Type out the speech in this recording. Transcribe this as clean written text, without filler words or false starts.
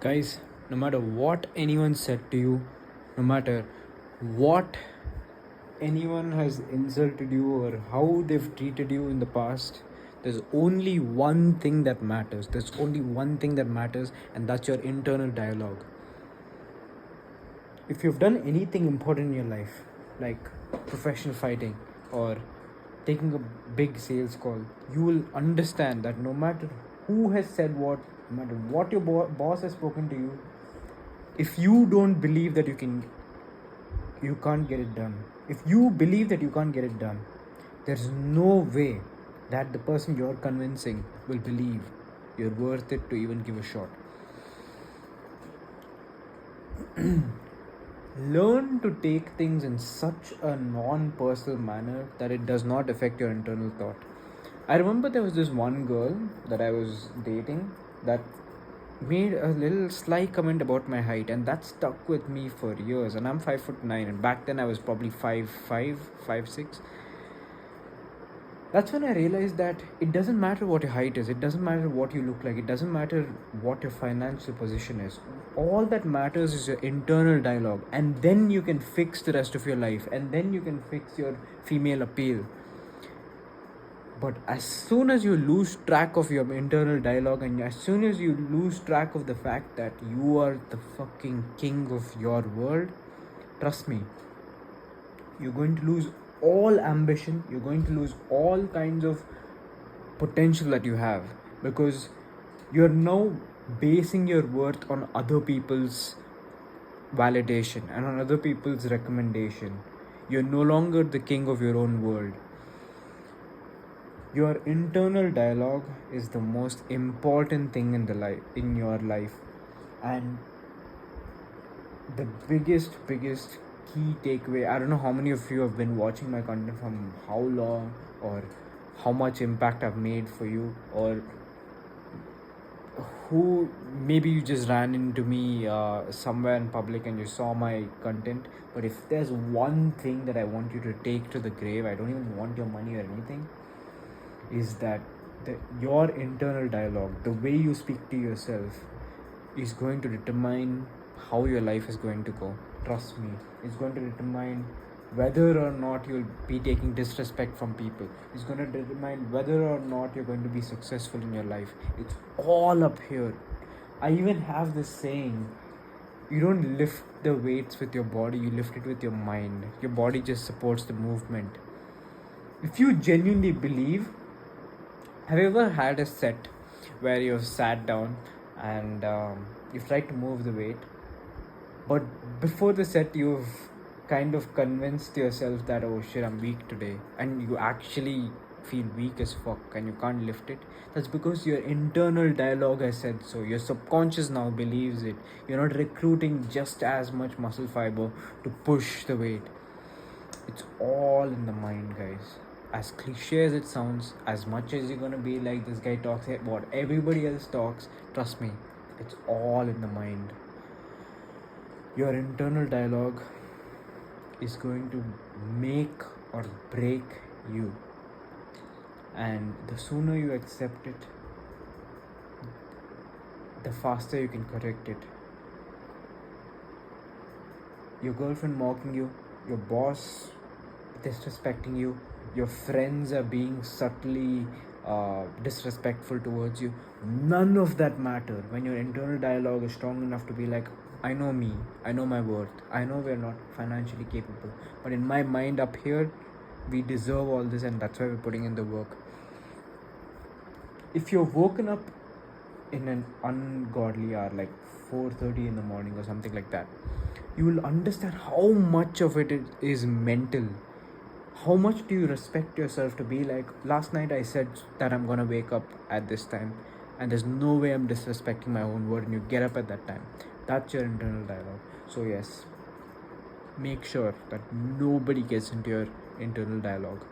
Guys, no matter what anyone said to you, no matter what anyone has insulted you or how they've treated you in the past, there's only one thing that matters. There's only one thing that matters, and that's your internal dialogue. If you've done anything important in your life, like professional fighting or taking a big sales call, you will understand that no matter who has said what, no matter what your boss has spoken to you, if you don't believe that you can't get it done, if you believe that you can't get it done, there's no way that the person you're convincing will believe you're worth it to even give a shot. Learn to take things in such a non-personal manner that it does not affect your internal thought. I remember there was this one girl that I was dating that made a little sly comment about my height, and that stuck with me for years. And I'm 5'9", and back then I was probably 5'5", 5'6". That's when I realized that it doesn't matter what your height is, it doesn't matter what you look like, it doesn't matter what your financial position is. All that matters is your internal dialogue, and then you can fix the rest of your life, and then you can fix your female appeal. But as soon as you lose track of your internal dialogue, and as soon as you lose track of the fact that you are the fucking king of your world, trust me, you're going to lose all ambition, you're going to lose all kinds of potential that you have, because you're now basing your worth on other people's validation and on other people's recommendation. You're no longer the king of your own world. Your internal dialogue is the most important thing in your life, and the biggest key takeaway. I don't know how many of you have been watching my content from how long, or how much impact I've made for you, or who maybe you just ran into me somewhere in public and you saw my content. But if there's one thing that I want you to take to the grave, I don't even want your money or anything, is that your internal dialogue, the way you speak to yourself, is going to determine how your life is going to go. Trust me, it's going to determine whether or not you'll be taking disrespect from people. It's going to determine whether or not you're going to be successful in your life. It's all up here. I even have this saying, you don't lift the weights with your body, you lift it with your mind. Your body just supports the movement. If you genuinely believe, have you ever had a set where you've sat down and you've tried to move the weight, but before the set you've kind of convinced yourself that, oh shit, I'm weak today, and you actually feel weak as fuck and you can't lift it? That's because your internal dialogue has said so. Your subconscious now believes it. You're not recruiting just as much muscle fiber to push the weight. It's all in the mind, guys. As cliche as it sounds, as much as you're gonna be like, this guy talks what everybody else talks, trust me, it's all in the mind. Your internal dialogue is going to make or break you, and the sooner you accept it, the faster you can correct it. Your girlfriend mocking you, your boss disrespecting you, your friends are being subtly disrespectful towards you, none of that matter when your internal dialogue is strong enough to be like, I know me, I know my worth, I know we're not financially capable, but in my mind up here, we deserve all this, and that's why we're putting in the work. If you're woken up in an ungodly hour, like 4:30 in the morning or something like that, you will understand how much of it is mental. How much do you respect yourself to be like, last night I said that I'm gonna wake up at this time, and there's no way I'm disrespecting my own word, and you get up at that time. That's your internal dialogue. So yes, make sure that nobody gets into your internal dialogue.